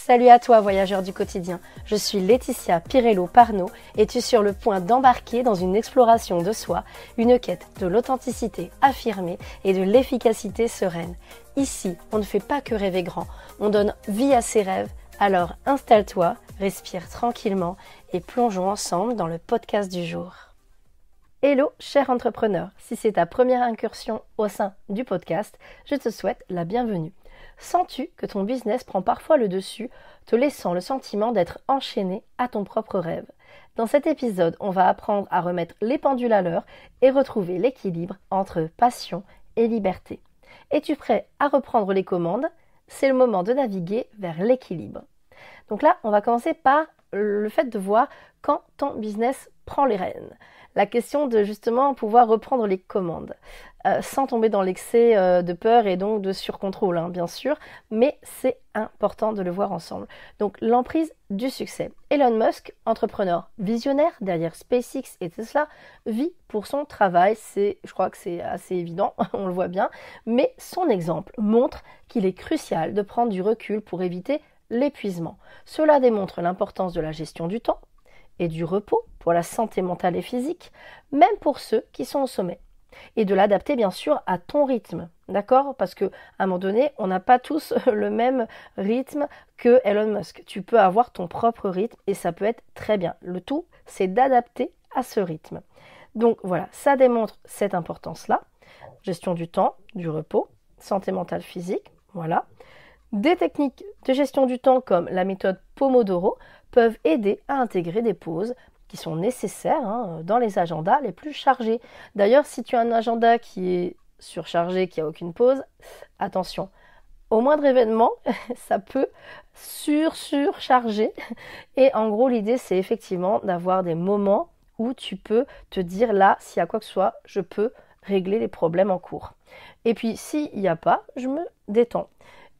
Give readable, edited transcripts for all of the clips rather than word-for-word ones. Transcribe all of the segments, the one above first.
Salut à toi voyageur du quotidien, je suis Laetitia Pirello-Parnot et tu es sur le point d'embarquer dans une exploration de soi, une quête de l'authenticité affirmée et de l'efficacité sereine. Ici, on ne fait pas que rêver grand, on donne vie à ses rêves, alors installe-toi, respire tranquillement et plongeons ensemble dans le podcast du jour. Hello cher entrepreneur, si c'est ta première incursion au sein du podcast, je te souhaite la bienvenue. Sens-tu que ton business prend parfois le dessus, te laissant le sentiment d'être enchaîné à ton propre rêve? Dans cet épisode, on va apprendre à remettre les pendules à l'heure et retrouver l'équilibre entre passion et liberté. Es-tu prêt à reprendre les commandes? C'est le moment de naviguer vers l'équilibre. Donc là, on va commencer par le fait de voir quand ton business prend les rênes. La question de justement pouvoir reprendre les commandes sans tomber dans l'excès de peur et donc de surcontrôle, bien sûr, mais c'est important de le voir ensemble. Donc l'emprise du succès. Elon Musk, entrepreneur visionnaire derrière SpaceX et Tesla, vit pour son travail, je crois que c'est assez évident, on le voit bien, mais son exemple montre qu'il est crucial de prendre du recul pour éviter l'épuisement. Cela démontre l'importance de la gestion du temps et du repos pour la santé mentale et physique, même pour ceux qui sont au sommet. Et de l'adapter bien sûr à ton rythme, d'accord? Parce qu'à un moment donné, on n'a pas tous le même rythme que Elon Musk. Tu peux avoir ton propre rythme et ça peut être très bien. Le tout, c'est d'adapter à ce rythme. Donc voilà, ça démontre cette importance-là. Gestion du temps, du repos, santé mentale, physique, voilà. Des techniques de gestion du temps comme la méthode Pomodoro peuvent aider à intégrer des pauses qui sont nécessaires dans les agendas les plus chargés. D'ailleurs, si tu as un agenda qui est surchargé, qui n'a aucune pause, attention, au moindre événement, ça peut surcharger. Et en gros, l'idée, c'est effectivement d'avoir des moments où tu peux te dire là, s'il y a quoi que ce soit, je peux régler les problèmes en cours. Et puis, s'il n'y a pas, je me détends.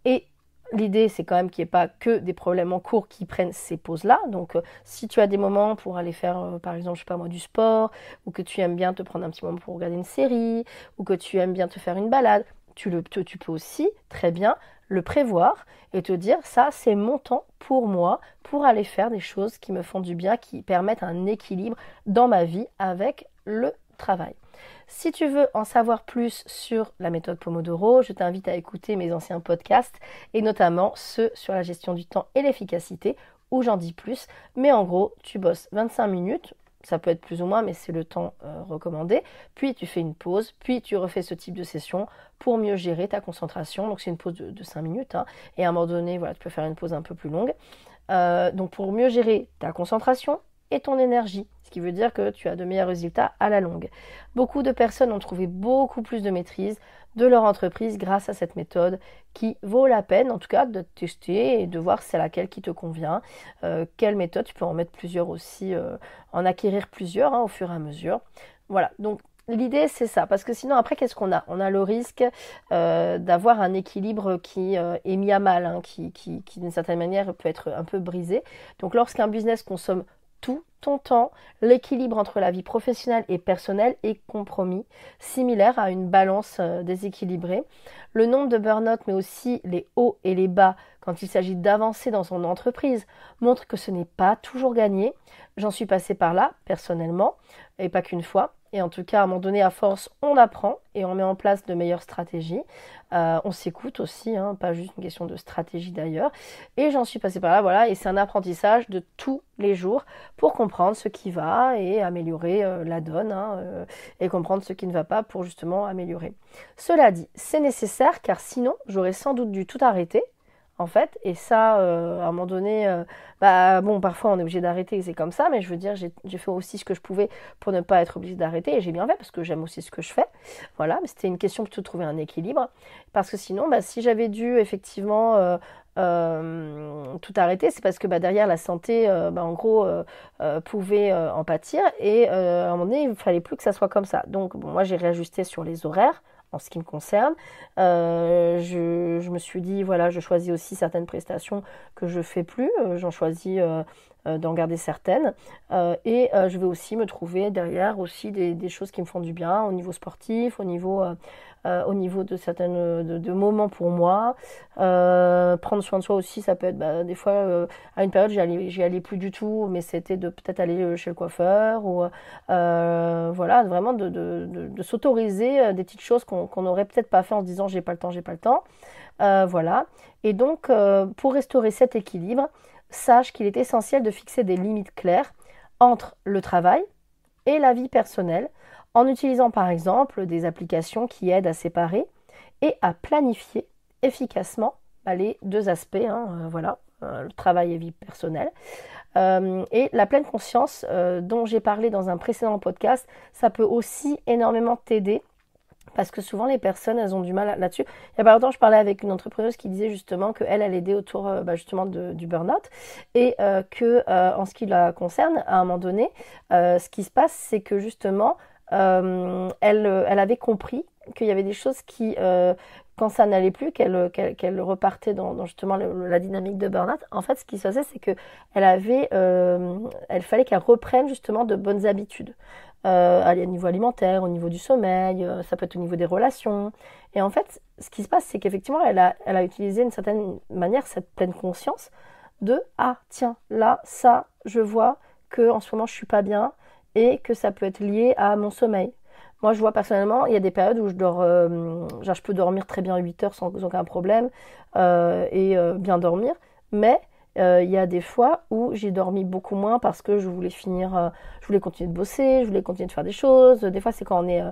Et l'idée, c'est quand même qu'il n'y ait pas que des problèmes en cours qui prennent ces pauses-là. Donc, si tu as des moments pour aller faire, par exemple, je sais pas moi, du sport, ou que tu aimes bien te prendre un petit moment pour regarder une série, ou que tu aimes bien te faire une balade, tu peux aussi très bien le prévoir et te dire, ça, c'est mon temps pour moi, pour aller faire des choses qui me font du bien, qui permettent un équilibre dans ma vie avec le travail. Si tu veux en savoir plus sur la méthode Pomodoro, je t'invite à écouter mes anciens podcasts et notamment ceux sur la gestion du temps et l'efficacité où j'en dis plus. Mais en gros, tu bosses 25 minutes, ça peut être plus ou moins, mais c'est le temps recommandé. Puis tu fais une pause, puis tu refais ce type de session pour mieux gérer ta concentration. Donc c'est une pause de 5 minutes et à un moment donné, voilà, tu peux faire une pause un peu plus longue. Donc pour mieux gérer ta concentration et ton énergie, ce qui veut dire que tu as de meilleurs résultats à la longue. Beaucoup de personnes ont trouvé beaucoup plus de maîtrise de leur entreprise grâce à cette méthode qui vaut la peine en tout cas de tester et de voir c'est laquelle qui te convient. Quelle méthode, tu peux en mettre plusieurs aussi, en acquérir plusieurs au fur et à mesure. Voilà, donc l'idée c'est ça, parce que sinon après qu'est-ce qu'on a? On a le risque d'avoir un équilibre qui est mis à mal, qui d'une certaine manière peut être un peu brisé. Donc lorsqu'un business consomme tout ton temps, l'équilibre entre la vie professionnelle et personnelle est compromis, similaire à une balance déséquilibrée. Le nombre de burn-out, mais aussi les hauts et les bas quand il s'agit d'avancer dans son entreprise, montre que ce n'est pas toujours gagné. J'en suis passée par là, personnellement, et pas qu'une fois. Et en tout cas, à un moment donné, à force, on apprend et on met en place de meilleures stratégies. On s'écoute aussi, pas juste une question de stratégie d'ailleurs. Et j'en suis passée par là, voilà. Et c'est un apprentissage de tous les jours pour comprendre ce qui va et améliorer la donne et comprendre ce qui ne va pas pour justement améliorer. Cela dit, c'est nécessaire car sinon, j'aurais sans doute dû tout arrêter. En fait, et ça, à un moment donné, parfois on est obligé d'arrêter, c'est comme ça, mais je veux dire, j'ai fait aussi ce que je pouvais pour ne pas être obligé d'arrêter, et j'ai bien fait, parce que j'aime aussi ce que je fais, voilà, mais c'était une question plutôt de trouver un équilibre, parce que sinon, si j'avais dû effectivement tout arrêter, c'est parce que derrière la santé, en gros, pouvait en pâtir, et à un moment donné, il ne fallait plus que ça soit comme ça. Donc, moi, j'ai réajusté sur les horaires, en ce qui me concerne. Je me suis dit, voilà, je choisis aussi certaines prestations que je fais plus. J'en choisis d'en garder certaines. Et je vais aussi me trouver derrière aussi des choses qui me font du bien au niveau sportif, au niveau de certaines de moments pour moi. Prendre soin de soi aussi, ça peut être des fois à une période j'y allais plus du tout, mais c'était de peut-être aller chez le coiffeur ou voilà, vraiment de s'autoriser des petites choses qu'on n'aurait peut-être pas fait en se disant j'ai pas le temps, j'ai pas le temps. Voilà. Et donc pour restaurer cet équilibre, sache qu'il est essentiel de fixer des limites claires entre le travail et la vie personnelle, en utilisant par exemple des applications qui aident à séparer et à planifier efficacement les deux aspects, voilà, le travail et vie personnelle. Et la pleine conscience dont j'ai parlé dans un précédent podcast, ça peut aussi énormément t'aider. Parce que souvent les personnes, elles ont du mal là-dessus. Il y a pas longtemps, je parlais avec une entrepreneuse qui disait justement qu'elle, elle aidait autour justement du burn-out. Et que en ce qui la concerne, à un moment donné, ce qui se passe, c'est que justement, elle avait compris qu'il y avait des choses qui, quand ça n'allait plus, qu'elle repartait dans justement la dynamique de burn-out. En fait, ce qui se passait, c'est que elle fallait qu'elle reprenne justement de bonnes habitudes. Au niveau alimentaire, au niveau du sommeil, ça peut être au niveau des relations. Et en fait, ce qui se passe, c'est qu'effectivement, elle a utilisé d'une certaine manière cette pleine conscience de ah tiens, là, ça, je vois que en ce moment, je suis pas bien et que ça peut être lié à mon sommeil. Moi, je vois personnellement, il y a des périodes où je dors, genre, je peux dormir très bien 8 heures sans aucun problème et bien dormir, mais il y a des fois où j'ai dormi beaucoup moins parce que je voulais je voulais continuer de bosser, je voulais continuer de faire des choses. Des fois, c'est quand on est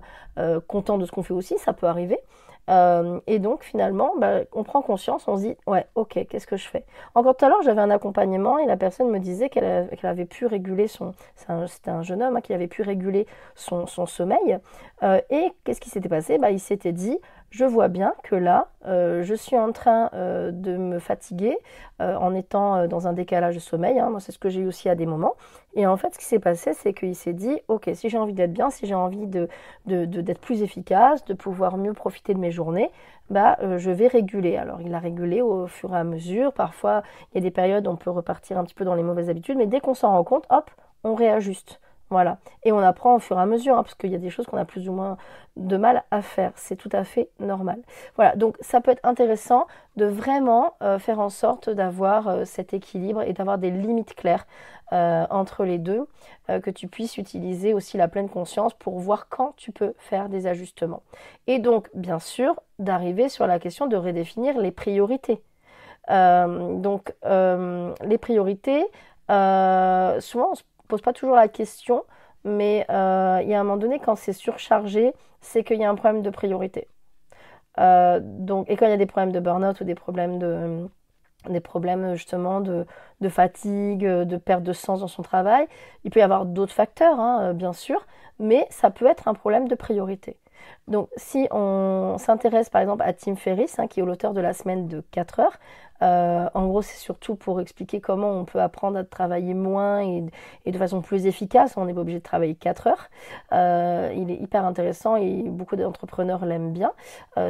content de ce qu'on fait aussi, ça peut arriver. Et donc finalement, on prend conscience, on se dit, ouais, ok, qu'est-ce que je fais? Encore tout à l'heure, j'avais un accompagnement et la personne me disait qu'elle avait pu réguler c'était un jeune homme qui avait pu réguler son sommeil. Et qu'est-ce qui s'était passé? Il s'était dit, je vois bien que là, je suis en train de me fatiguer en étant dans un décalage de sommeil. Moi, c'est ce que j'ai eu aussi à des moments. Et en fait, ce qui s'est passé, c'est qu'il s'est dit, ok, si j'ai envie d'être bien, si j'ai envie d'être plus efficace, de pouvoir mieux profiter de mes journées, je vais réguler. Alors, il a régulé au fur et à mesure. Parfois, il y a des périodes où on peut repartir un petit peu dans les mauvaises habitudes, mais dès qu'on s'en rend compte, hop, on réajuste. Voilà. Et on apprend au fur et à mesure, parce qu'il y a des choses qu'on a plus ou moins de mal à faire. C'est tout à fait normal. Voilà. Donc, ça peut être intéressant de vraiment faire en sorte d'avoir cet équilibre et d'avoir des limites claires entre les deux, que tu puisses utiliser aussi la pleine conscience pour voir quand tu peux faire des ajustements. Et donc, bien sûr, d'arriver sur la question de redéfinir les priorités. Les priorités, souvent on se pose pas toujours la question, mais il y a un moment donné, quand c'est surchargé, c'est qu'il y a un problème de priorité. Et quand il y a des problèmes de burn-out ou des problèmes justement de fatigue, de perte de sens dans son travail, il peut y avoir d'autres facteurs, bien sûr, mais ça peut être un problème de priorité. Donc, si on s'intéresse par exemple à Tim Ferriss, qui est l'auteur de la semaine de 4 heures, en gros, c'est surtout pour expliquer comment on peut apprendre à travailler moins et de façon plus efficace. On n'est pas obligé de travailler 4 heures. Il est hyper intéressant et beaucoup d'entrepreneurs l'aiment bien,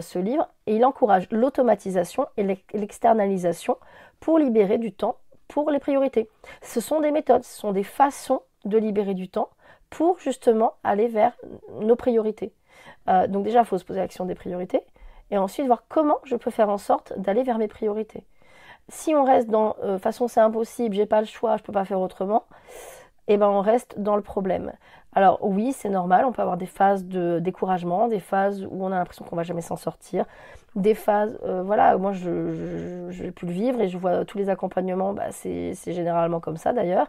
ce livre. Et il encourage l'automatisation et l'externalisation pour libérer du temps pour les priorités. Ce sont des méthodes, ce sont des façons de libérer du temps pour justement aller vers nos priorités. Donc déjà, il faut se poser l'action des priorités et ensuite voir comment je peux faire en sorte d'aller vers mes priorités. Si on reste dans façon c'est impossible, j'ai pas le choix, je peux pas faire autrement, on reste dans le problème. Alors oui, c'est normal, on peut avoir des phases de découragement, des phases où on a l'impression qu'on va jamais s'en sortir, des phases, moi j'ai pu le vivre et je vois tous les accompagnements, c'est généralement comme ça d'ailleurs.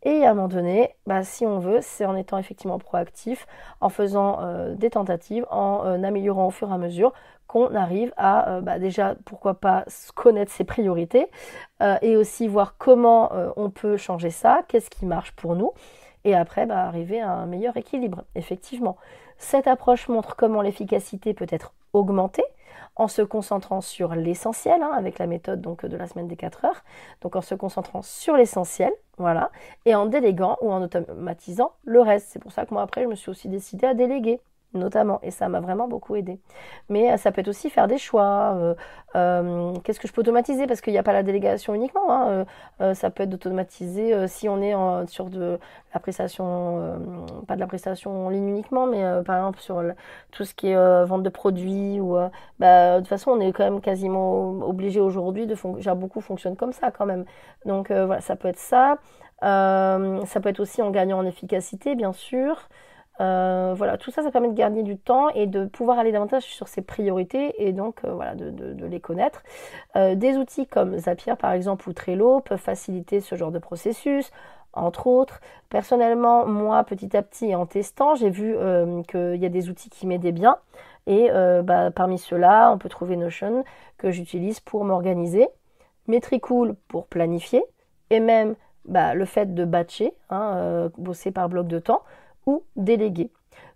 Et à un moment donné, si on veut, c'est en étant effectivement proactif, en faisant des tentatives, en améliorant au fur et à mesure qu'on arrive à déjà, pourquoi pas, connaître ses priorités et aussi voir comment on peut changer ça, qu'est-ce qui marche pour nous. Et après, arriver à un meilleur équilibre, effectivement. Cette approche montre comment l'efficacité peut être augmentée en se concentrant sur l'essentiel, avec la méthode de la semaine des 4 heures. Donc en se concentrant sur l'essentiel, voilà, et en déléguant ou en automatisant le reste. C'est pour ça que moi, après, je me suis aussi décidée à déléguer. notamment, et ça m'a vraiment beaucoup aidé. Mais ça peut être aussi faire des choix. Qu'est-ce que je peux automatiser? Parce qu'il n'y a pas la délégation uniquement, hein. Ça peut être d'automatiser si on est sur de la prestation, pas de la prestation en ligne uniquement, mais par exemple sur tout ce qui est vente de produits ou de toute façon on est quand même quasiment obligé aujourd'hui déjà beaucoup fonctionnent comme ça quand même. Donc voilà, ça peut être ça. Ça peut être aussi en gagnant en efficacité, bien sûr. Voilà, tout ça, ça permet de gagner du temps et de pouvoir aller davantage sur ses priorités et donc voilà, de les connaître. Des outils comme Zapier par exemple ou Trello peuvent faciliter ce genre de processus. Entre autres, personnellement, moi, petit à petit, en testant, j'ai vu qu'il y a des outils qui m'aidaient bien. Et parmi ceux-là, on peut trouver Notion que j'utilise pour m'organiser, Metricool pour planifier, et même le fait de batcher, bosser par bloc de temps, ou déléguer.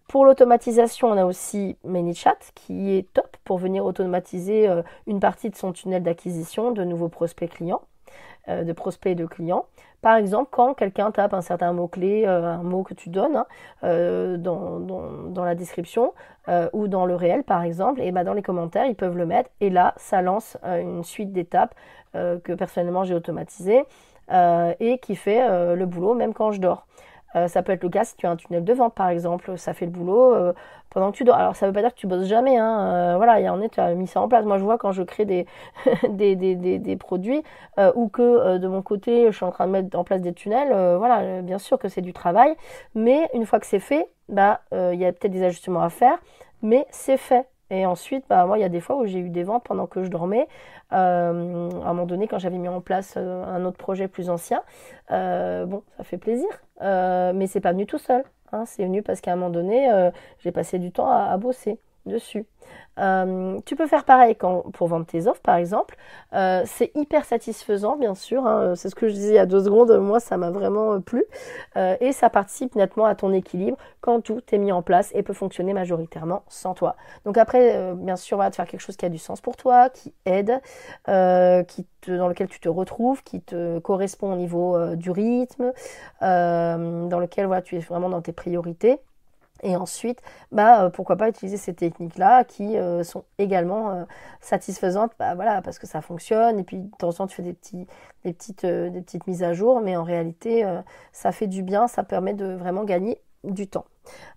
Pour l'automatisation, on a aussi ManyChat qui est top pour venir automatiser une partie de son tunnel d'acquisition de nouveaux prospects clients, de prospects et de clients. Par exemple, quand quelqu'un tape un certain mot-clé, un mot que tu donnes dans la description ou dans le réel par exemple, et dans les commentaires, ils peuvent le mettre et là, ça lance une suite d'étapes que personnellement j'ai automatisées et qui fait le boulot même quand je dors. Ça peut être le cas si tu as un tunnel de vente par exemple, ça fait le boulot pendant que tu dors. Alors ça veut pas dire que tu bosses jamais, hein. Voilà, il y en a, tu as mis ça en place. Moi je vois quand je crée des, des produits ou que de mon côté je suis en train de mettre en place des tunnels, voilà, bien sûr que c'est du travail, mais une fois que c'est fait, il y a peut-être des ajustements à faire, mais c'est fait. Et ensuite, moi, il y a des fois où j'ai eu des ventes pendant que je dormais. À un moment donné, quand j'avais mis en place un autre projet plus ancien, ça fait plaisir. Mais c'est pas venu tout seul, hein. C'est venu parce qu'à un moment donné, j'ai passé du temps à bosser dessus. Tu peux faire pareil pour vendre tes offres par exemple. C'est hyper satisfaisant bien sûr, hein. C'est ce que je disais il y a 2 secondes, moi ça m'a vraiment plu et ça participe nettement à ton équilibre quand tout est mis en place et peut fonctionner majoritairement sans toi. après bien sûr voilà, de faire quelque chose qui a du sens pour toi, qui aide, dans lequel tu te retrouves, qui te correspond au niveau du rythme, dans lequel voilà, tu es vraiment dans tes priorités. Et ensuite, pourquoi pas utiliser ces techniques-là qui sont également satisfaisantes, voilà, parce que ça fonctionne. Et puis, de temps en temps, tu fais des petites mises à jour, mais en réalité, ça fait du bien, ça permet de vraiment gagner du temps.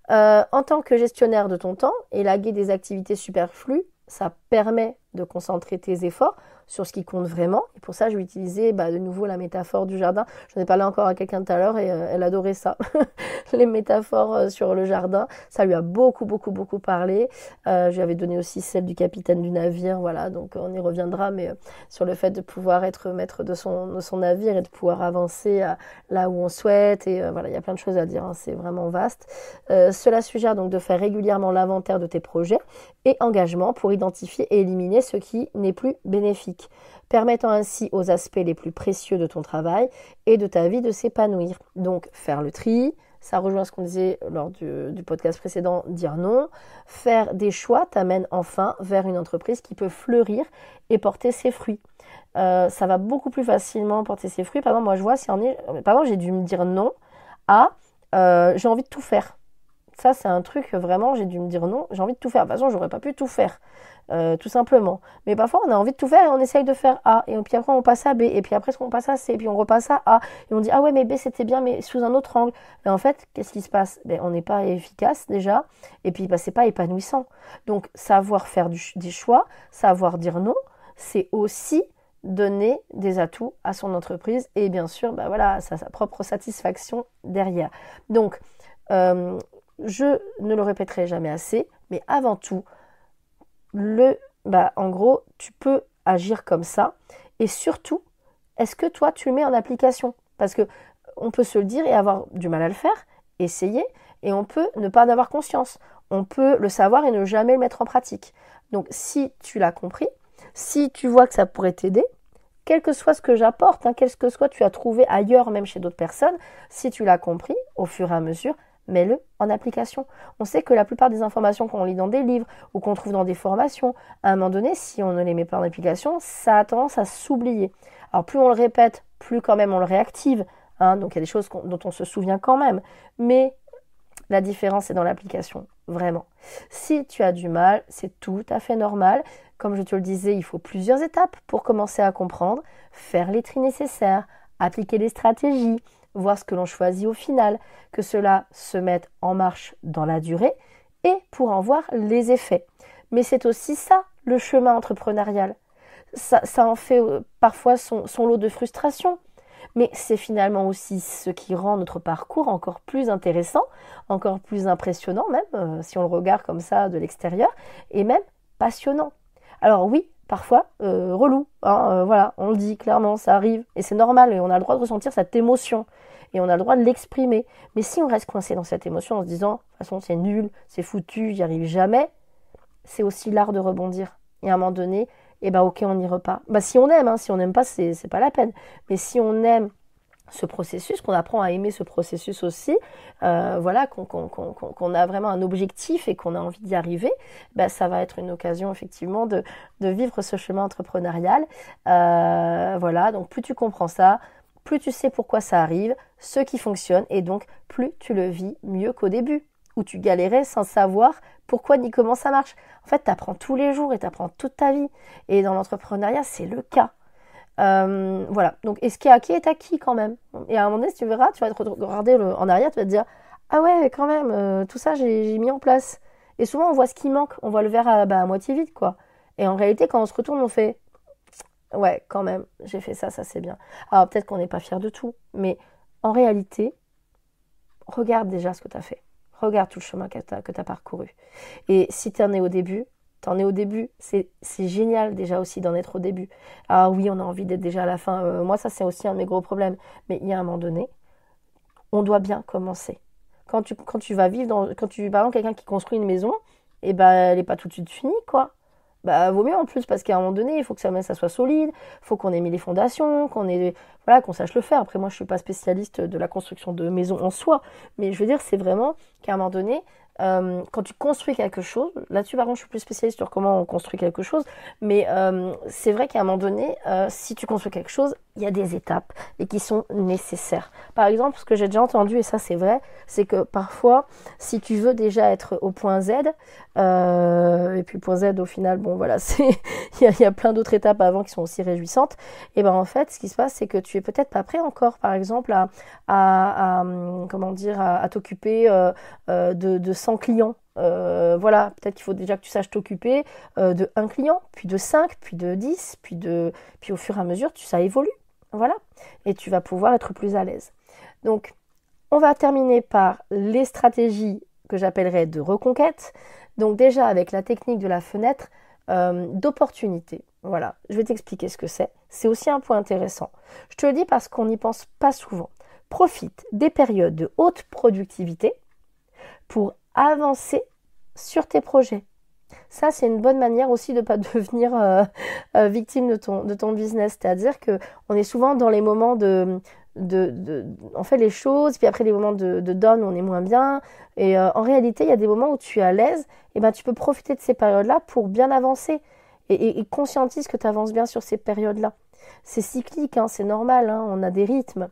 En tant que gestionnaire de ton temps, élaguer des activités superflues, ça permet de concentrer tes efforts sur ce qui compte vraiment. Et pour ça, je vais utiliser de nouveau la métaphore du jardin. J'en ai parlé encore à quelqu'un tout à l'heure et elle adorait ça. Les métaphores sur le jardin, ça lui a beaucoup, beaucoup, beaucoup parlé. Je lui avais donné aussi celle du capitaine du navire. Voilà, donc on y reviendra, mais sur le fait de pouvoir être maître de son navire et de pouvoir avancer là où on souhaite. Et voilà, il y a plein de choses à dire, hein, c'est vraiment vaste. Cela suggère donc de faire régulièrement l'inventaire de tes projets et engagements pour identifier et éliminer ce qui n'est plus bénéfique, permettant ainsi aux aspects les plus précieux de ton travail et de ta vie de s'épanouir. Donc faire le tri, ça rejoint ce qu'on disait lors du podcast précédent, dire non. Faire des choix t'amène enfin vers une entreprise qui peut fleurir et porter ses fruits. Ça va beaucoup plus facilement porter ses fruits. Par exemple, moi je vois par exemple, j'ai dû me dire non à j'ai envie de tout faire. Ça, c'est un truc, vraiment, j'ai dû me dire non, j'ai envie de tout faire. De toute façon, j'aurais pas pu tout faire, tout simplement. Mais parfois, on a envie de tout faire et on essaye de faire A. Et puis après, on passe à B. Et puis après, on passe à C. Et puis on repasse à A. Et on dit, ah ouais, mais B, c'était bien, mais sous un autre angle. Mais en fait, qu'est-ce qui se passe? On n'est pas efficace, déjà. Et puis, c'est pas épanouissant. Donc, savoir faire des choix, savoir dire non, c'est aussi donner des atouts à son entreprise. Et bien sûr, voilà, ça a sa propre satisfaction derrière. Donc, je ne le répéterai jamais assez, mais avant tout, en gros, tu peux agir comme ça. Et surtout, est-ce que toi, tu le mets en application? Parce que on peut se le dire et avoir du mal à le faire, essayer, et on peut ne pas en avoir conscience. On peut le savoir et ne jamais le mettre en pratique. Donc, si tu l'as compris, si tu vois que ça pourrait t'aider, quel que soit ce que j'apporte, quel que soit tu as trouvé ailleurs, même chez d'autres personnes, si tu l'as compris, au fur et à mesure, mets-le en application. On sait que la plupart des informations qu'on lit dans des livres ou qu'on trouve dans des formations, à un moment donné, si on ne les met pas en application, ça a tendance à s'oublier. Alors plus on le répète, plus quand même on le réactive. Donc il y a des choses dont on se souvient quand même. Mais la différence est dans l'application. vraiment. Si tu as du mal, c'est tout à fait normal. Comme je te le disais, il faut plusieurs étapes pour commencer à comprendre, faire les tris nécessaires, appliquer les stratégies, voir ce que l'on choisit au final, que cela se mette en marche dans la durée et pour en voir les effets. Mais c'est aussi ça, le chemin entrepreneurial. Ça en fait parfois son lot de frustration, mais c'est finalement aussi ce qui rend notre parcours encore plus intéressant, encore plus impressionnant même, si on le regarde comme ça de l'extérieur, et même passionnant. Alors oui, parfois relou, hein, voilà, on le dit clairement, ça arrive, et c'est normal, et on a le droit de ressentir cette émotion, et on a le droit de l'exprimer. Mais si on reste coincé dans cette émotion en se disant, de toute façon c'est nul, c'est foutu, j'y arrive jamais, c'est aussi l'art de rebondir. Et à un moment donné, eh ben ok, on y repart. Bah si on aime, hein, si on n'aime pas, c'est pas la peine. Mais si on aime ce processus, qu'on apprend à aimer ce processus aussi, voilà, qu'on a vraiment un objectif et qu'on a envie d'y arriver, bah, ça va être une occasion effectivement de vivre ce chemin entrepreneurial. Voilà, donc plus tu comprends ça, plus tu sais pourquoi ça arrive, ce qui fonctionne, et donc plus tu le vis mieux qu'au début, où tu galérais sans savoir pourquoi ni comment ça marche. En fait, tu apprends tous les jours et tu apprends toute ta vie. Et dans l'entrepreneuriat, c'est le cas. Voilà, donc et ce qui est acquis est acquis quand même. Et à un moment donné, si tu verras, tu vas te regarder en arrière, tu vas te dire ah ouais, quand même, tout ça j'ai mis en place. Et souvent on voit ce qui manque, on voit le verre à moitié vide quoi. Et en réalité, quand on se retourne, on fait ouais, quand même, j'ai fait ça, ça c'est bien. Alors peut-être qu'on n'est pas fier de tout, mais en réalité, regarde déjà ce que tu as fait. Regarde tout le chemin que tu as parcouru. Et si tu en es au début, t'en es au début, c'est génial déjà aussi d'en être au début. Ah oui, on a envie d'être déjà à la fin. Moi, ça, c'est aussi un de mes gros problèmes. Mais il y a un moment donné, on doit bien commencer. Quand tu vas vivre quand tu, par exemple, quelqu'un qui construit une maison, et ben, elle n'est pas tout de suite finie, quoi. Bah, vaut mieux en plus, parce qu'à un moment donné, il faut que ça soit solide, il faut qu'on ait mis les fondations, voilà, qu'on sache le faire. Après, moi, je suis pas spécialiste de la construction de maisons en soi, mais je veux dire, c'est vraiment qu'à un moment donné, quand tu construis quelque chose, là-dessus par contre je suis plus spécialiste sur comment on construit quelque chose, mais c'est vrai qu'à un moment donné, si tu construis quelque chose, il y a des étapes et qui sont nécessaires. Par exemple, ce que j'ai déjà entendu, et ça c'est vrai, c'est que parfois, si tu veux déjà être au point Z, et puis le point Z au final, bon voilà, il y a plein d'autres étapes avant qui sont aussi réjouissantes, et ben en fait, ce qui se passe, c'est que tu es peut-être pas prêt encore, par exemple, comment dire, à t'occuper de 100 clients. Voilà, peut-être qu'il faut déjà que tu saches t'occuper de un client, puis de 5, puis de 10, puis au fur et à mesure, ça évolue. Voilà, et tu vas pouvoir être plus à l'aise. Donc, on va terminer par les stratégies que j'appellerais de reconquête. Donc déjà avec la technique de la fenêtre d'opportunité. Voilà, je vais t'expliquer ce que c'est. C'est aussi un point intéressant. Je te le dis parce qu'on n'y pense pas souvent. Profite des périodes de haute productivité pour avancer sur tes projets. Ça, c'est une bonne manière aussi de ne pas devenir victime de ton business. C'est-à-dire qu'on est souvent dans les moments on fait les choses, puis après les moments de down où on est moins bien. Et en réalité, il y a des moments où tu es à l'aise, et ben tu peux profiter de ces périodes-là pour bien avancer. Et conscientise que tu avances bien sur ces périodes-là. C'est cyclique, hein, c'est normal, hein, on a des rythmes.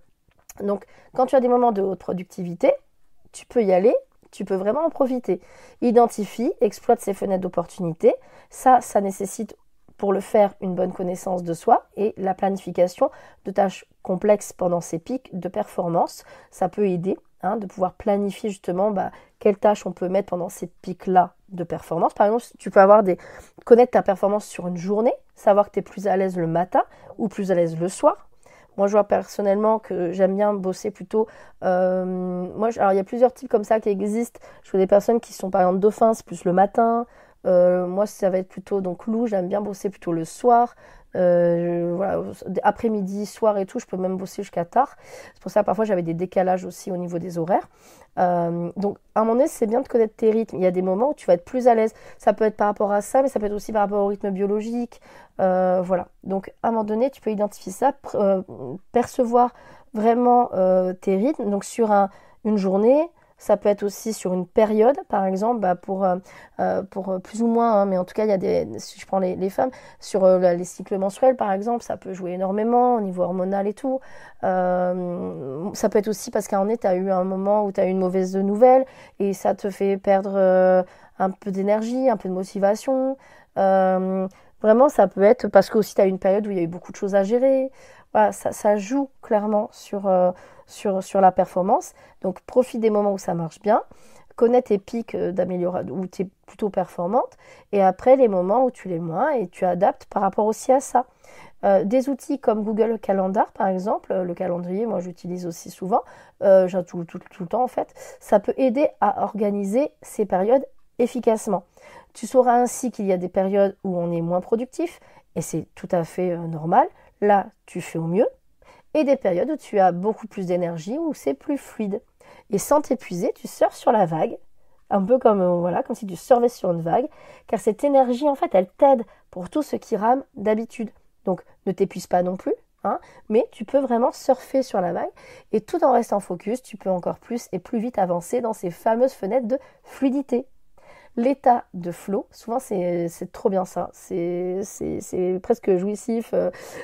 Donc, quand tu as des moments de haute productivité, tu peux y aller. Tu peux vraiment en profiter. Identifie, exploite ces fenêtres d'opportunité. Ça nécessite pour le faire une bonne connaissance de soi et la planification de tâches complexes pendant ces pics de performance. Ça peut aider de pouvoir planifier justement quelles tâches on peut mettre pendant ces pics-là de performance. Par exemple, tu peux connaître ta performance sur une journée, savoir que tu es plus à l'aise le matin ou plus à l'aise le soir. Moi, je vois personnellement que j'aime bien bosser plutôt. Alors, il y a plusieurs types comme ça qui existent. Je vois des personnes qui sont par exemple dauphins, c'est plus le matin. Moi, ça va être plutôt donc loup. J'aime bien bosser plutôt le soir. Voilà, après-midi, soir et tout, je peux même bosser jusqu'à tard. C'est pour ça que parfois j'avais des décalages aussi au niveau des horaires. Donc, à un moment donné, c'est bien de connaître tes rythmes. Il y a des moments où tu vas être plus à l'aise. Ça peut être par rapport à ça, mais ça peut être aussi par rapport au rythme biologique. Voilà. Donc, à un moment donné, tu peux identifier ça, percevoir vraiment tes rythmes. Donc, sur une journée, Ça peut être aussi sur une période, par exemple, pour plus ou moins, hein, mais en tout cas, il y a si je prends les femmes, sur les cycles menstruels, par exemple, ça peut jouer énormément au niveau hormonal et tout. Ça peut être aussi parce qu'à un moment, tu as eu un moment où tu as eu une mauvaise nouvelle et ça te fait perdre un peu d'énergie, un peu de motivation. Vraiment, ça peut être parce que aussi tu as eu une période où il y a eu beaucoup de choses à gérer. Voilà, ça joue clairement sur la performance. Donc, profite des moments où ça marche bien. Connais tes pics d'amélioration, où tu es plutôt performante. Et après, les moments où tu l'es moins et tu adaptes par rapport aussi à ça. Des outils comme Google Calendar, par exemple, le calendrier, moi j'utilise aussi souvent, tout le temps en fait, ça peut aider à organiser ces périodes efficacement. Tu sauras ainsi qu'il y a des périodes où on est moins productif, et c'est tout à fait normal. Là, tu fais au mieux. Et des périodes où tu as beaucoup plus d'énergie, où c'est plus fluide. Et sans t'épuiser, tu surfes sur la vague, un peu comme, voilà, comme si tu surfais sur une vague, car cette énergie, en fait, elle t'aide pour tout ce qui rame d'habitude. Donc, ne t'épuise pas non plus, hein, mais tu peux vraiment surfer sur la vague, et tout en restant focus, tu peux encore plus et plus vite avancer dans ces fameuses fenêtres de fluidité. L'état de flow, souvent c'est trop bien ça, c'est presque jouissif,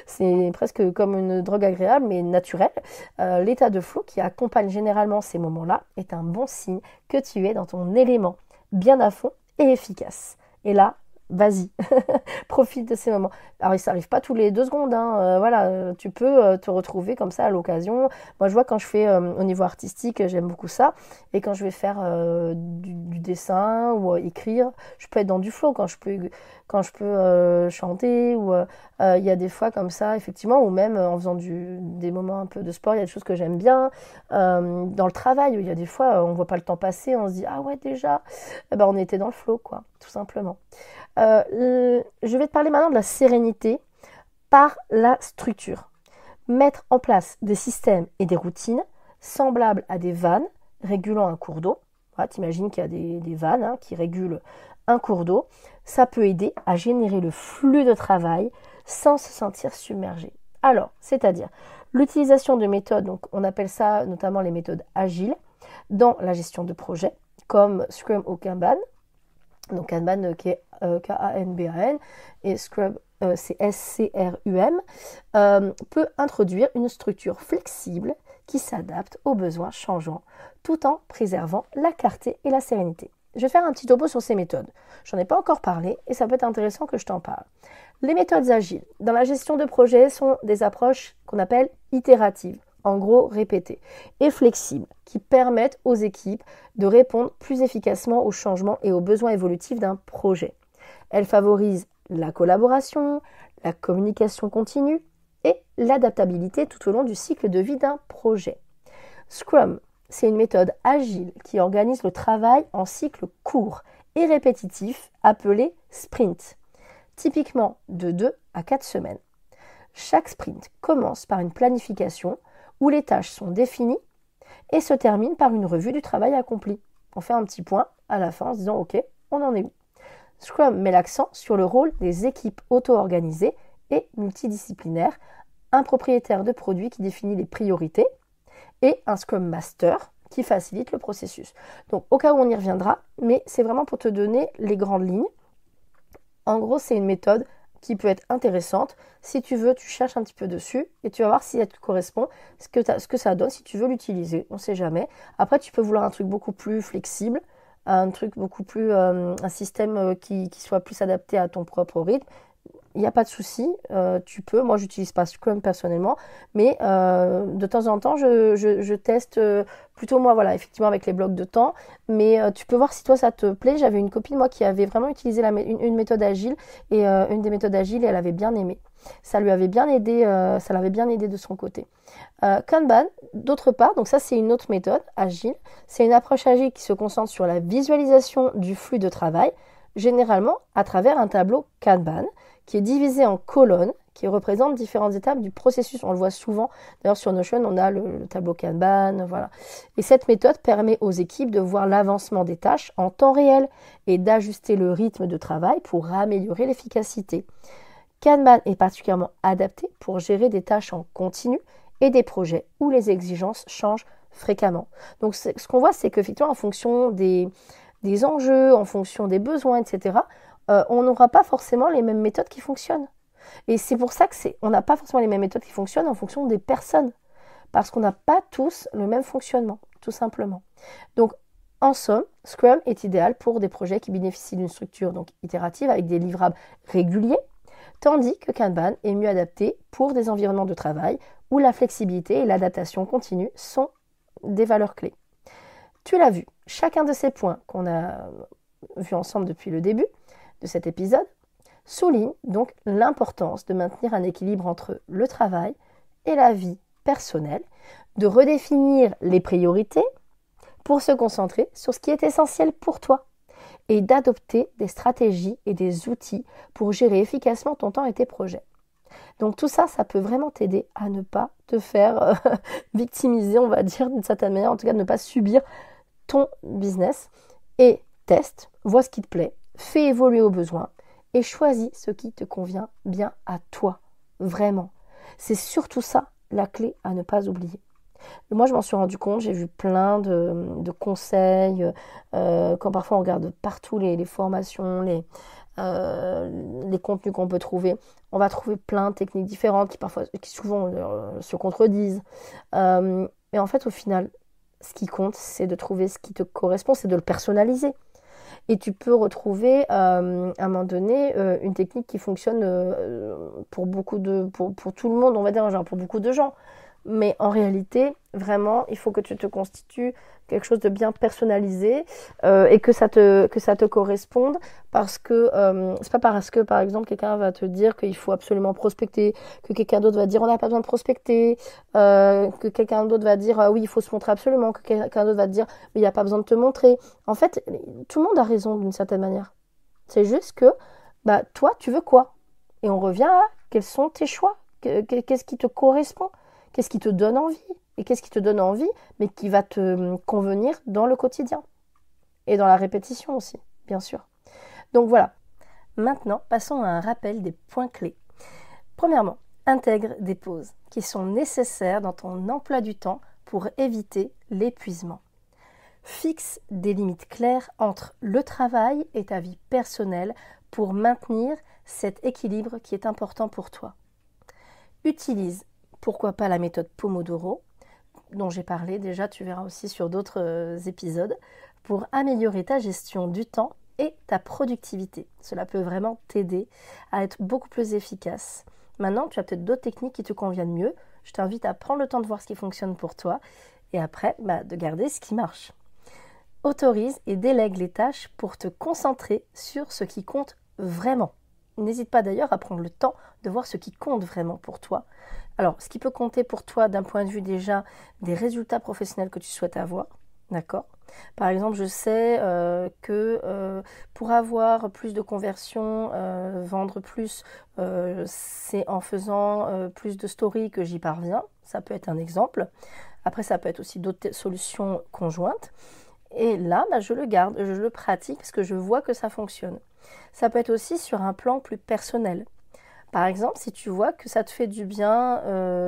c'est presque comme une drogue agréable mais naturelle. L'état de flow qui accompagne généralement ces moments-là est un bon signe que tu es dans ton élément, bien à fond et efficace. Et là, vas-y, profite de ces moments. Alors, ça n'arrive pas tous les 2 secondes, hein, voilà, tu peux te retrouver comme ça à l'occasion. Moi, je vois quand je fais au niveau artistique, j'aime beaucoup ça. Et quand je vais faire du dessin ou écrire, je peux être dans du flow quand je peux chanter ou il y a des fois comme ça, effectivement, ou même en faisant des moments un peu de sport, il y a des choses que j'aime bien. Dans le travail, il y a des fois, on voit pas le temps passer, on se dit, ah ouais, déjà, eh ben, on était dans le flow, quoi, tout simplement. Je vais te parler maintenant de la sérénité par la structure. Mettre en place des systèmes et des routines semblables à des vannes régulant un cours d'eau. Voilà, t'imagines qu'il y a des vannes qui régulent un cours d'eau. Ça peut aider à générer le flux de travail sans se sentir submergé. Alors, c'est-à-dire l'utilisation de méthodes, donc on appelle ça notamment les méthodes agiles, dans la gestion de projets, comme Scrum ou Kanban. Donc Kanban qui est Kanban et Scrum c'est SCRUM, peut introduire une structure flexible qui s'adapte aux besoins changeants tout en préservant la clarté et la sérénité. Je vais faire un petit topo sur ces méthodes. J'en ai pas encore parlé et ça peut être intéressant que je t'en parle. Les méthodes agiles dans la gestion de projet sont des approches qu'on appelle itératives, en gros répétées, et flexibles, qui permettent aux équipes de répondre plus efficacement aux changements et aux besoins évolutifs d'un projet. Elles favorisent la collaboration, la communication continue et l'adaptabilité tout au long du cycle de vie d'un projet. Scrum, c'est une méthode agile qui organise le travail en cycle court et répétitif appelé sprint, typiquement de 2 à 4 semaines. Chaque sprint commence par une planification où les tâches sont définies et se termine par une revue du travail accompli. On fait un petit point à la fin en se disant « Ok, on en est où ?» Scrum met l'accent sur le rôle des équipes auto-organisées et multidisciplinaires, un propriétaire de produit qui définit les priorités et un Scrum Master qui facilite le processus. Donc au cas où on y reviendra, mais c'est vraiment pour te donner les grandes lignes. En gros, c'est une méthode qui peut être intéressante. Si tu veux, tu cherches un petit peu dessus et tu vas voir si elle te correspond, ce que ça donne, si tu veux l'utiliser. On ne sait jamais. Après, tu peux vouloir un truc beaucoup plus flexible, un truc beaucoup plus, un système qui soit plus adapté à ton propre rythme. Il n'y a pas de souci, tu peux. Moi, j'utilise pas Scrum personnellement, mais de temps en temps, je teste plutôt moi, voilà, effectivement avec les blocs de temps. Mais tu peux voir si toi ça te plaît. J'avais une copine moi qui avait vraiment utilisé une méthode agile et une des méthodes agiles et elle avait bien aimé. Ça lui avait bien aidé, ça l'avait bien aidé de son côté. Kanban, d'autre part, donc ça c'est une autre méthode agile. C'est une approche agile qui se concentre sur la visualisation du flux de travail, généralement à travers un tableau Kanban, qui est divisé en colonnes, qui représentent différentes étapes du processus. On le voit souvent, d'ailleurs sur Notion, on a le tableau Kanban, voilà. Et cette méthode permet aux équipes de voir l'avancement des tâches en temps réel et d'ajuster le rythme de travail pour améliorer l'efficacité. Kanban est particulièrement adapté pour gérer des tâches en continu et des projets où les exigences changent fréquemment. Donc ce qu'on voit, c'est qu'effectivement, en fonction des enjeux, en fonction des besoins, etc., on n'aura pas forcément les mêmes méthodes qui fonctionnent. Et c'est pour ça on n'a pas forcément les mêmes méthodes qui fonctionnent en fonction des personnes. Parce qu'on n'a pas tous le même fonctionnement, tout simplement. Donc, en somme, Scrum est idéal pour des projets qui bénéficient d'une structure donc itérative avec des livrables réguliers, tandis que Kanban est mieux adapté pour des environnements de travail où la flexibilité et l'adaptation continue sont des valeurs clés. Tu l'as vu, chacun de ces points qu'on a vus ensemble depuis le début de cet épisode souligne donc l'importance de maintenir un équilibre entre le travail et la vie personnelle, de redéfinir les priorités pour se concentrer sur ce qui est essentiel pour toi et d'adopter des stratégies et des outils pour gérer efficacement ton temps et tes projets. Donc tout ça, ça peut vraiment t'aider à ne pas te faire victimiser, on va dire d'une certaine manière, en tout cas de ne pas subir ton business. Et teste, vois ce qui te plaît, fais évoluer aux besoins et choisis ce qui te convient bien à toi, vraiment. C'est surtout ça la clé à ne pas oublier. Moi, je m'en suis rendu compte, j'ai vu plein de conseils, quand parfois on regarde partout les formations, les contenus qu'on peut trouver, on va trouver plein de techniques différentes qui souvent se contredisent. Et en fait, au final, ce qui compte, c'est de trouver ce qui te correspond, c'est de le personnaliser. Et tu peux retrouver à un moment donné une technique qui fonctionne pour tout le monde, on va dire, genre pour beaucoup de gens. Mais en réalité, vraiment, il faut que tu te constitues quelque chose de bien personnalisé et que ça te corresponde, parce que c'est pas parce que, par exemple, quelqu'un va te dire qu'il faut absolument prospecter, que quelqu'un d'autre va dire on n'a pas besoin de prospecter, que quelqu'un d'autre va dire oui, il faut se montrer absolument, que quelqu'un d'autre va te dire mais il n'y a pas besoin de te montrer. En fait, tout le monde a raison d'une certaine manière. C'est juste que toi, tu veux quoi? Et on revient à quels sont tes choix, qu'est-ce qui te correspond? Qu'est-ce qui te donne envie? Et qu'est-ce qui te donne envie, mais qui va te convenir dans le quotidien? Et dans la répétition aussi, bien sûr. Donc voilà. Maintenant, passons à un rappel des points clés. Premièrement, intègre des pauses qui sont nécessaires dans ton emploi du temps pour éviter l'épuisement. Fixe des limites claires entre le travail et ta vie personnelle pour maintenir cet équilibre qui est important pour toi. Utilise pourquoi pas la méthode Pomodoro, dont j'ai parlé déjà, tu verras aussi sur d'autres épisodes, pour améliorer ta gestion du temps et ta productivité. Cela peut vraiment t'aider à être beaucoup plus efficace. Maintenant, tu as peut-être d'autres techniques qui te conviennent mieux. Je t'invite à prendre le temps de voir ce qui fonctionne pour toi et après, de garder ce qui marche. Autorise et délègue les tâches pour te concentrer sur ce qui compte vraiment. N'hésite pas d'ailleurs à prendre le temps de voir ce qui compte vraiment pour toi. Alors, ce qui peut compter pour toi d'un point de vue déjà des résultats professionnels que tu souhaites avoir, d'accord ? Par exemple, je sais que pour avoir plus de conversions, vendre plus, c'est en faisant plus de stories que j'y parviens. Ça peut être un exemple. Après, ça peut être aussi d'autres solutions conjointes. Et là, je le garde, je le pratique parce que je vois que ça fonctionne. Ça peut être aussi sur un plan plus personnel. Par exemple, si tu vois que ça te fait du bien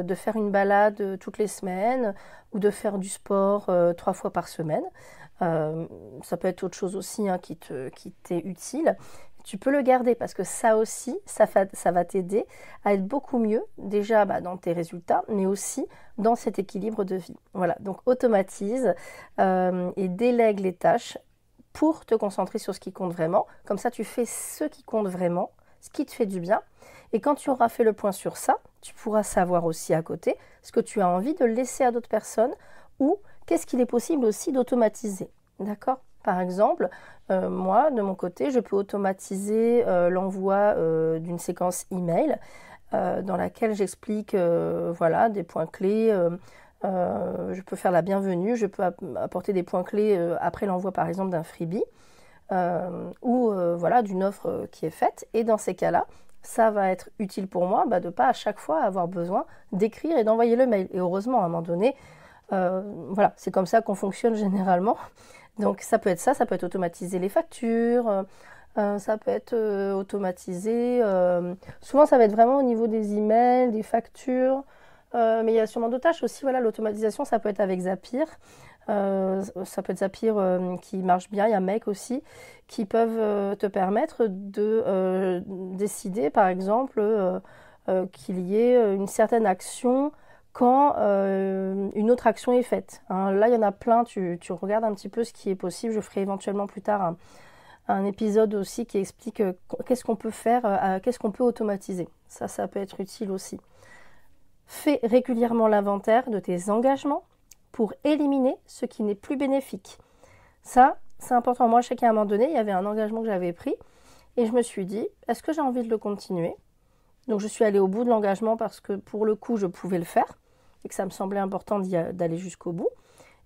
de faire une balade toutes les semaines ou de faire du sport 3 fois par semaine, ça peut être autre chose aussi qui t'est utile, tu peux le garder parce que ça aussi, ça va t'aider à être beaucoup mieux déjà dans tes résultats, mais aussi dans cet équilibre de vie. Voilà, donc automatise et délègue les tâches pour te concentrer sur ce qui compte vraiment. Comme ça, tu fais ce qui compte vraiment, ce qui te fait du bien. Et quand tu auras fait le point sur ça, tu pourras savoir aussi à côté ce que tu as envie de laisser à d'autres personnes ou qu'est-ce qu'il est possible aussi d'automatiser. D'accord ? Par exemple, moi, de mon côté, je peux automatiser l'envoi d'une séquence email dans laquelle j'explique des points clés. Je peux faire la bienvenue, je peux apporter des points clés après l'envoi par exemple d'un freebie ou d'une offre qui est faite. Et dans ces cas-là, ça va être utile pour moi de ne pas à chaque fois avoir besoin d'écrire et d'envoyer le mail. Et heureusement, à un moment donné, c'est comme ça qu'on fonctionne généralement. Donc ça peut être ça peut être automatiser les factures, ça peut être automatisé. Souvent, ça va être vraiment au niveau des emails, des factures. Mais il y a sûrement d'autres tâches aussi. Voilà, l'automatisation, ça peut être avec Zapier. Ça peut être Zapier qui marche bien. Il y a Make aussi qui peuvent te permettre de décider, par exemple, qu'il y ait une certaine action quand une autre action est faite. Hein. Là, il y en a plein. Tu regardes un petit peu ce qui est possible. Je ferai éventuellement plus tard un épisode aussi qui explique qu'est-ce qu'on peut faire, qu'est-ce qu'on peut automatiser. Ça peut être utile aussi. Fais régulièrement l'inventaire de tes engagements pour éliminer ce qui n'est plus bénéfique. Ça, c'est important. Moi, je sais qu'à un moment donné, il y avait un engagement que j'avais pris et je me suis dit, est-ce que j'ai envie de le continuer? Donc, je suis allée au bout de l'engagement parce que pour le coup, je pouvais le faire et que ça me semblait important d'aller jusqu'au bout.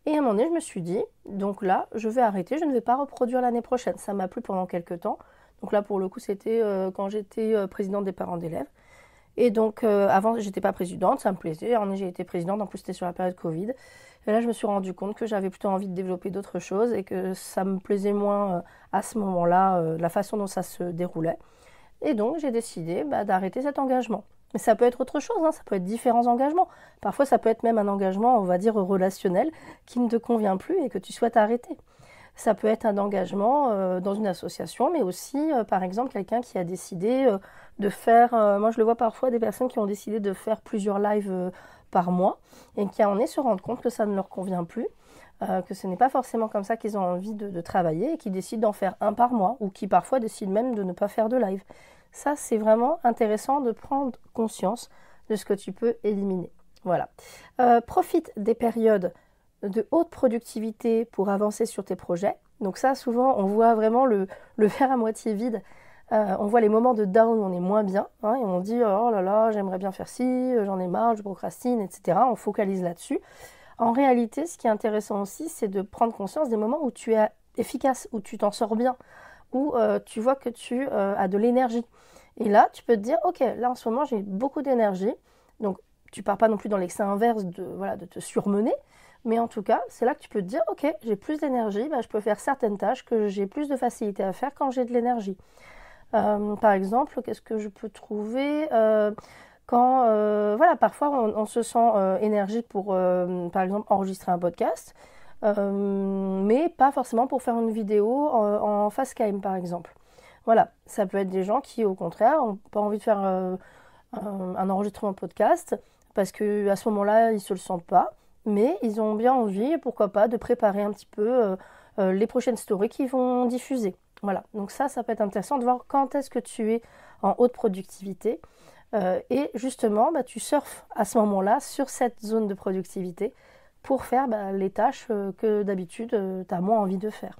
Et à un moment donné, je me suis dit, donc là, je vais arrêter, je ne vais pas reproduire l'année prochaine. Ça m'a plu pendant quelques temps. Donc là, pour le coup, c'était quand j'étais présidente des parents d'élèves. Et donc, avant, j'étais pas présidente, ça me plaisait. J'ai été présidente, en plus, c'était sur la période Covid. Et là, je me suis rendu compte que j'avais plutôt envie de développer d'autres choses et que ça me plaisait moins à ce moment-là, la façon dont ça se déroulait. Et donc, j'ai décidé d'arrêter cet engagement. Mais ça peut être autre chose, hein, ça peut être différents engagements. Parfois, ça peut être même un engagement, on va dire, relationnel qui ne te convient plus et que tu souhaites arrêter. Ça peut être un engagement dans une association, mais aussi, par exemple, quelqu'un qui a décidé de faire... moi, je le vois parfois, des personnes qui ont décidé de faire plusieurs lives par mois et qui en est se rendre compte que ça ne leur convient plus, que ce n'est pas forcément comme ça qu'ils ont envie de travailler et qui décident d'en faire un par mois ou qui parfois décident même de ne pas faire de live. Ça, c'est vraiment intéressant de prendre conscience de ce que tu peux éliminer. Voilà. Profite des périodes de haute productivité pour avancer sur tes projets. Donc ça, souvent, on voit vraiment le verre à moitié vide. On voit les moments de down où on est moins bien, hein, et on dit « Oh là là, j'aimerais bien faire ci, j'en ai marre, je procrastine, etc. » On focalise là-dessus. En réalité, ce qui est intéressant aussi, c'est de prendre conscience des moments où tu es efficace, où tu t'en sors bien, où tu vois que tu as de l'énergie. Et là, tu peux te dire « Ok, là en ce moment, j'ai beaucoup d'énergie. » Donc, tu pars pas non plus dans l'excès inverse de te surmener, mais en tout cas, c'est là que tu peux te dire, ok, j'ai plus d'énergie, je peux faire certaines tâches que j'ai plus de facilité à faire quand j'ai de l'énergie. Par exemple, qu'est-ce que je peux trouver quand, parfois on se sent énergique pour, par exemple, enregistrer un podcast, mais pas forcément pour faire une vidéo en facecam, par exemple. Voilà, ça peut être des gens qui, au contraire, n'ont pas envie de faire un enregistrement podcast parce qu'à ce moment-là, ils ne se le sentent pas. Mais ils ont bien envie, pourquoi pas, de préparer un petit peu les prochaines stories qu'ils vont diffuser. Voilà, donc ça peut être intéressant de voir quand est-ce que tu es en haute productivité. Et justement, tu surfes à ce moment-là sur cette zone de productivité pour faire les tâches que d'habitude tu as moins envie de faire.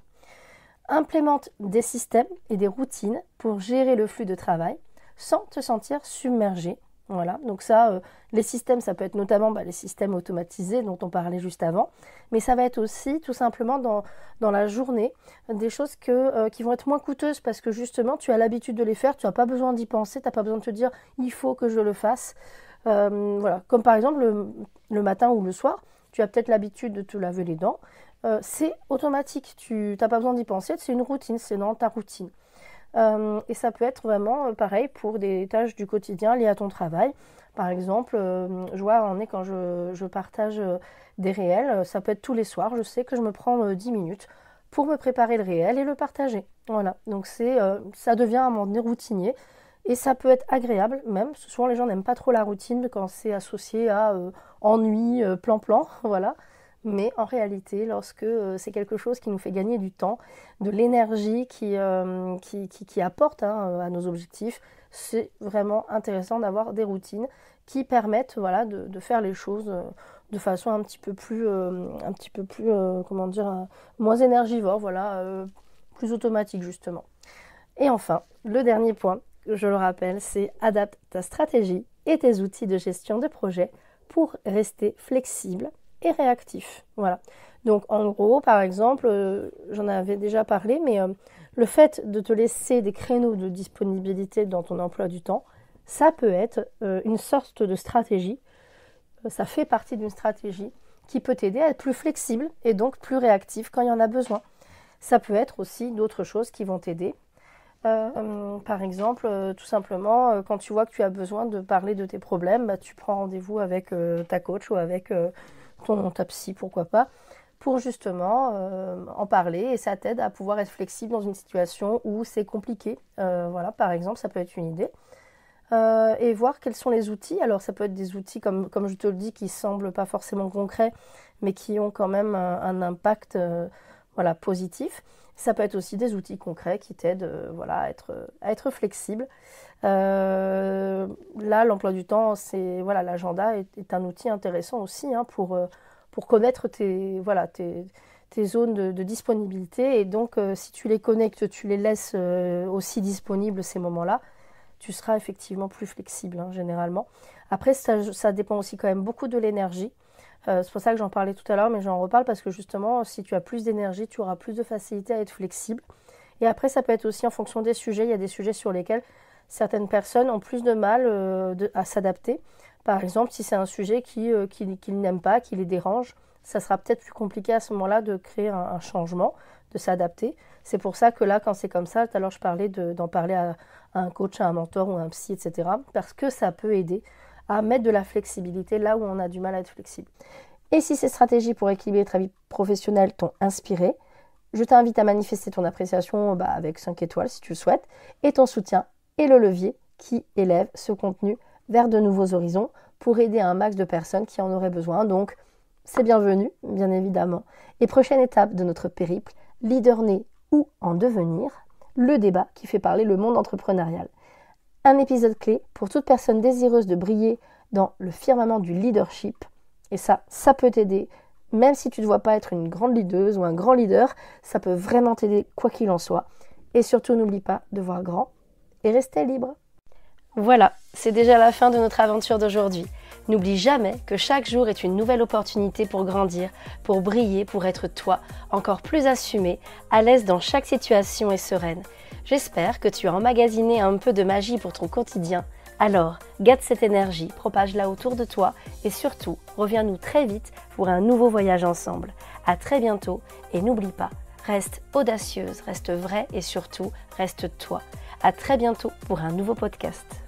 Implémente des systèmes et des routines pour gérer le flux de travail sans te sentir submergé. Voilà, donc ça, les systèmes, ça peut être notamment les systèmes automatisés dont on parlait juste avant, mais ça va être aussi tout simplement dans la journée des choses qui vont être moins coûteuses parce que justement tu as l'habitude de les faire, tu n'as pas besoin d'y penser, tu n'as pas besoin de te dire il faut que je le fasse. Voilà, comme par exemple le matin ou le soir, tu as peut-être l'habitude de te laver les dents, c'est automatique, tu n'as pas besoin d'y penser, c'est une routine, c'est dans ta routine. Et ça peut être vraiment pareil pour des tâches du quotidien liées à ton travail. Par exemple, je vois quand je partage des réels, ça peut être tous les soirs, je sais que je me prends 10 minutes pour me préparer le réel et le partager. Voilà, donc ça devient un moment donné routinier et ça peut être agréable même. Souvent les gens n'aiment pas trop la routine quand c'est associé à ennui, plan-plan, voilà. Mais en réalité, lorsque c'est quelque chose qui nous fait gagner du temps, de l'énergie qui apporte à nos objectifs, c'est vraiment intéressant d'avoir des routines qui permettent de faire les choses de façon un petit peu plus moins énergivore, plus automatique justement. Et enfin, le dernier point, je le rappelle, c'est adapte ta stratégie et tes outils de gestion de projet pour rester flexible et réactif. Voilà. Donc en gros, par exemple, j'en avais déjà parlé, mais le fait de te laisser des créneaux de disponibilité dans ton emploi du temps, ça peut être une sorte de stratégie. Ça fait partie d'une stratégie qui peut t'aider à être plus flexible et donc plus réactif quand il y en a besoin. Ça peut être aussi d'autres choses qui vont t'aider. Par exemple, tout simplement, quand tu vois que tu as besoin de parler de tes problèmes, bah, tu prends rendez-vous avec ta coach ou avec ta psy, pourquoi pas, pour justement en parler et ça t'aide à pouvoir être flexible dans une situation où c'est compliqué. Voilà, par exemple, ça peut être une idée. Et voir quels sont les outils. Alors ça peut être des outils comme je te le dis qui semblent pas forcément concrets mais qui ont quand même un impact voilà, positif. Ça peut être aussi des outils concrets qui t'aident voilà, à être flexible. Là, l'emploi du temps, voilà, l'agenda est un outil intéressant aussi hein, pour connaître voilà, tes zones de disponibilité. Et donc, si tu les connectes, tu les laisses aussi disponibles ces moments-là, tu seras effectivement plus flexible hein, généralement. Après, ça dépend aussi quand même beaucoup de l'énergie. C'est pour ça que j'en parlais tout à l'heure, mais j'en reparle parce que justement, si tu as plus d'énergie, tu auras plus de facilité à être flexible. Et après, ça peut être aussi en fonction des sujets. Il y a des sujets sur lesquels certaines personnes ont plus de mal à s'adapter. Par exemple, si c'est un sujet qu'ils n'aiment pas, qui les dérange, ça sera peut-être plus compliqué à ce moment-là de créer un changement, de s'adapter. C'est pour ça que là, quand c'est comme ça, tout à l'heure je parlais d'en parler à un coach, à un mentor ou à un psy, etc. Parce que ça peut aider à mettre de la flexibilité là où on a du mal à être flexible. Et si ces stratégies pour équilibrer ta vie professionnelle t'ont inspiré, je t'invite à manifester ton appréciation avec 5 étoiles si tu le souhaites, et ton soutien et le levier qui élève ce contenu vers de nouveaux horizons pour aider un max de personnes qui en auraient besoin. Donc, c'est bienvenu, bien évidemment. Et prochaine étape de notre périple, leader né ou en devenir, le débat qui fait parler le monde entrepreneurial. Un épisode clé pour toute personne désireuse de briller dans le firmament du leadership. Et ça peut t'aider. Même si tu ne dois pas être une grande leaduse ou un grand leader, ça peut vraiment t'aider quoi qu'il en soit. Et surtout, n'oublie pas de voir grand et rester libre. Voilà, c'est déjà la fin de notre aventure d'aujourd'hui. N'oublie jamais que chaque jour est une nouvelle opportunité pour grandir, pour briller, pour être toi, encore plus assumé, à l'aise dans chaque situation et sereine. J'espère que tu as emmagasiné un peu de magie pour ton quotidien. Alors, garde cette énergie, propage-la autour de toi et surtout, reviens-nous très vite pour un nouveau voyage ensemble. À très bientôt et n'oublie pas, reste audacieuse, reste vraie et surtout, reste toi. À très bientôt pour un nouveau podcast.